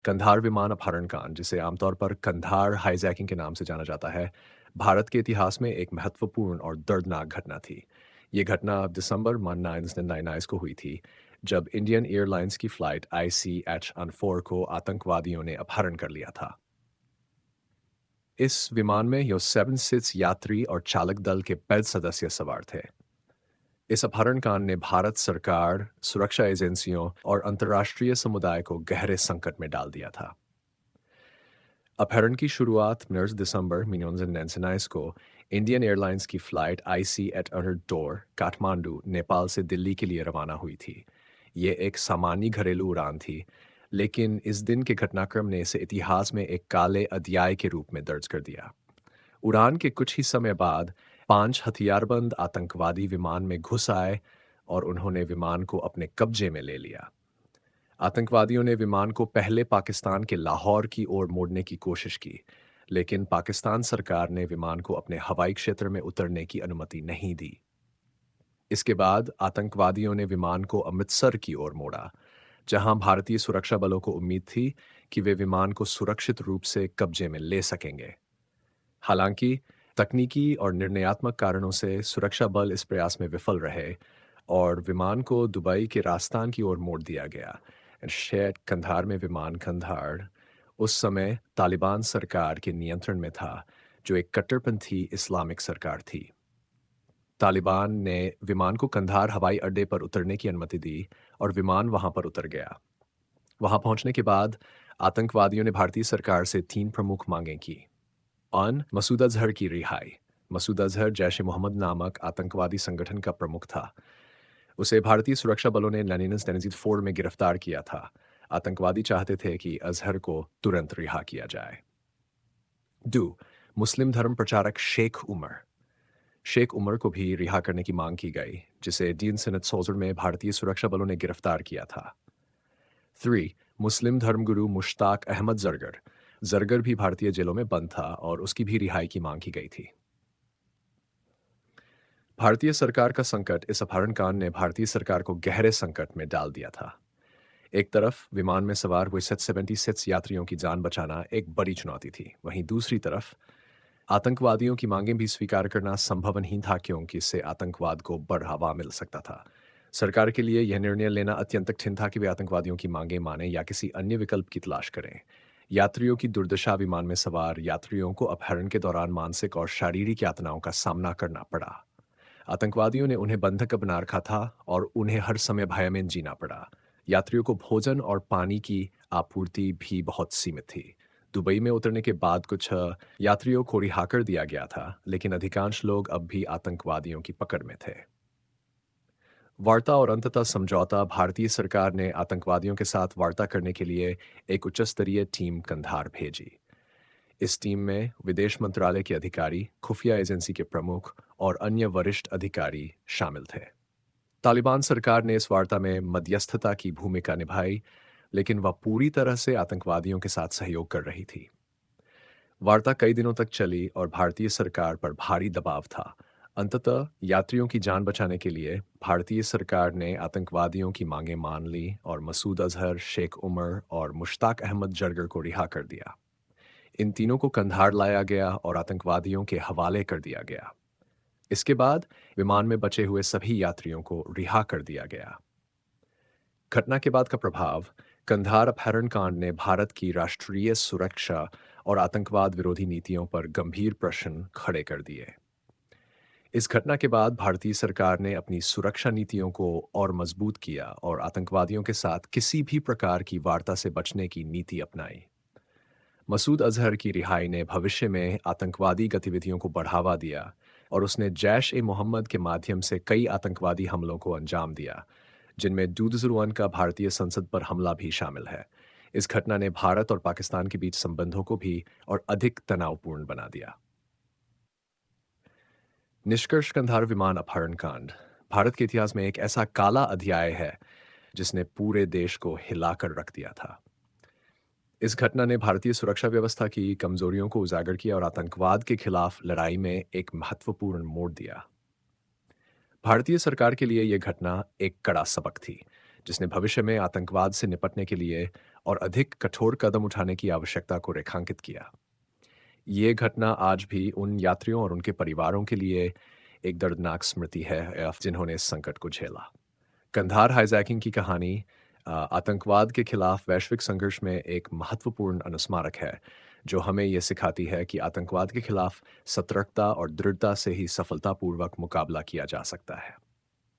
कंधार विमान अपहरण कांड, जिसे आमतौर पर कंधार हाईजैकिंग के नाम से जाना जाता है, भारत के इतिहास में एक महत्वपूर्ण और दर्दनाक घटना थी। ये घटना दिसंबर 1999 को हुई थी, जब इंडियन एयरलाइंस की फ्लाइट ICH-14 को आतंकवादियों ने अपहरण कर लिया था। इस विमान में यो 76 यात्री और चालक दल के 5 सदस्य सवार थे। इस अपहरण कांड ने भारत सरकार, सुरक्षा एजेंसियों और अंतर्राष्ट्रीय समुदाय को गहरे संकट में डाल दिया था। अपहरण की शुरुआत 9 दिसंबर 1999 को इंडियन एयरलाइंस की फ्लाइट IC-800 काठमांडू, नेपाल से दिल्ली के लिए रवाना हुई थी। ये एक सामान्य घरेलू उड़ान थी, लेकिन इस दिन के घटनाक्रम ने इसे इतिहास में एक काले अध्याय के रूप में दर्ज कर दिया। उड़ान के कुछ ही समय बाद 5 हथियारबंद आतंकवादी विमान में घुस आए और उन्होंने विमान को अपने कब्जे में ले लिया। आतंकवादियों ने विमान को पहले पाकिस्तान के लाहौर की ओर मोड़ने की कोशिश की, लेकिन पाकिस्तान सरकार ने विमान को अपने हवाई क्षेत्र में उतरने की अनुमति नहीं दी। इसके बाद आतंकवादियों ने विमान को अमृतसर की ओर मोड़ा, जहां भारतीय सुरक्षा बलों को उम्मीद थी कि वे विमान को सुरक्षित रूप से कब्जे में ले सकेंगे। हालांकि तकनीकी और निर्णयात्मक कारणों से सुरक्षा बल इस प्रयास में विफल रहे और विमान को दुबई के रास्तान की ओर मोड़ दिया गया। शेख कंधार में विमान कंधार उस समय तालिबान सरकार के नियंत्रण में था, जो एक कट्टरपंथी इस्लामिक सरकार थी। तालिबान ने विमान को कंधार हवाई अड्डे पर उतरने की अनुमति दी और विमान वहां पर उतर गया। वहां पहुंचने के बाद आतंकवादियों ने भारतीय सरकार से 3 प्रमुख मांगें की। मसूद अजहर की रिहाई। मसूद अजहर जैश ए मोहम्मद नामक आतंकवादी संगठन का प्रमुख था। उसे भारतीय सुरक्षा बलों ने लेनिन टेनेसी फोर्ड में गिरफ्तार किया था। आतंकवादी चाहते थे कि अजहर को तुरंत रिहा किया जाए। 2. मुस्लिम धर्म प्रचारक शेख उमर। शेख उमर को भी रिहा करने की मांग की गई, जिसे डीन सिनत सोजर में भारतीय सुरक्षा बलों ने गिरफ्तार किया था। 3. मुस्लिम धर्मगुरु मुश्ताक अहमद जरगर। जरगर भी भारतीय जेलों में बंद था और उसकी भी रिहाई की मांग की गई थी। भारतीय सरकार का संकट। इस अपहरण कांड ने भारतीय सरकार को गहरे संकट में डाल दिया था। एक तरफ विमान में सवार हुए 76 यात्रियों की जान बचाना एक बड़ी चुनौती थी, वहीं दूसरी तरफ आतंकवादियों की मांगें भी स्वीकार करना संभव नहीं था, क्योंकि इससे आतंकवाद को बढ़ावा मिल सकता था। सरकार के लिए यह निर्णय लेना अत्यंत कठिन था कि वे आतंकवादियों की मांगें माने या किसी अन्य विकल्प की तलाश करें। यात्रियों की दुर्दशा। विमान में सवार यात्रियों को अपहरण के दौरान मानसिक और शारीरिक यातनाओं का सामना करना पड़ा। आतंकवादियों ने उन्हें बंधक बना रखा था और उन्हें हर समय भय में जीना पड़ा। यात्रियों को भोजन और पानी की आपूर्ति भी बहुत सीमित थी। दुबई में उतरने के बाद कुछ यात्रियों को रिहा कर दिया गया था, लेकिन अधिकांश लोग अब भी आतंकवादियों की पकड़ में थे। वार्ता और अंततः समझौता। भारतीय सरकार ने आतंकवादियों के साथ वार्ता करने के लिए एक उच्च स्तरीय टीम कंधार भेजी। इस टीम में विदेश मंत्रालय के अधिकारी, खुफिया एजेंसी के प्रमुख और अन्य वरिष्ठ अधिकारी शामिल थे। तालिबान सरकार ने इस वार्ता में मध्यस्थता की भूमिका निभाई, लेकिन वह पूरी तरह से आतंकवादियों के साथ सहयोग कर रही थी। वार्ता कई दिनों तक चली और भारतीय सरकार पर भारी दबाव था। अंततः यात्रियों की जान बचाने के लिए भारतीय सरकार ने आतंकवादियों की मांगें मान ली और मसूद अजहर, शेख उमर और मुश्ताक अहमद जरगर को रिहा कर दिया। इन तीनों को कंधार लाया गया और आतंकवादियों के हवाले कर दिया गया। इसके बाद विमान में बचे हुए सभी यात्रियों को रिहा कर दिया गया। घटना के बाद का प्रभाव। कंधार अपहरण कांड ने भारत की राष्ट्रीय सुरक्षा और आतंकवाद विरोधी नीतियों पर गंभीर प्रश्न खड़े कर दिए। इस घटना के बाद भारतीय सरकार ने अपनी सुरक्षा नीतियों को और मजबूत किया और आतंकवादियों के साथ किसी भी प्रकार की वार्ता से बचने की नीति अपनाई। मसूद अजहर की रिहाई ने भविष्य में आतंकवादी गतिविधियों को बढ़ावा दिया और उसने जैश ए मोहम्मद के माध्यम से कई आतंकवादी हमलों को अंजाम दिया, जिनमें 2001 का भारतीय संसद पर हमला भी शामिल है। इस घटना ने भारत और पाकिस्तान के बीच संबंधों को भी और अधिक तनावपूर्ण बना दिया। निष्कर्ष। कंधार विमान अपहरण कांड भारत के इतिहास में एक ऐसा काला अध्याय है जिसने पूरे देश को हिलाकर रख दिया था। इस घटना ने भारतीय सुरक्षा व्यवस्था की कमजोरियों को उजागर किया और आतंकवाद के खिलाफ लड़ाई में एक महत्वपूर्ण मोड़ दिया। भारतीय सरकार के लिए यह घटना एक कड़ा सबक थी, जिसने भविष्य में आतंकवाद से निपटने के लिए और अधिक कठोर कदम उठाने की आवश्यकता को रेखांकित किया। ये घटना आज भी उन यात्रियों और उनके परिवारों के लिए एक दर्दनाक स्मृति है जिन्होंने इस संकट को झेला। कंधार हाईजैकिंग की कहानी आतंकवाद के खिलाफ वैश्विक संघर्ष में एक महत्वपूर्ण अनुस्मारक है, जो हमें ये सिखाती है कि आतंकवाद के खिलाफ सतर्कता और दृढ़ता से ही सफलतापूर्वक मुकाबला किया जा सकता है।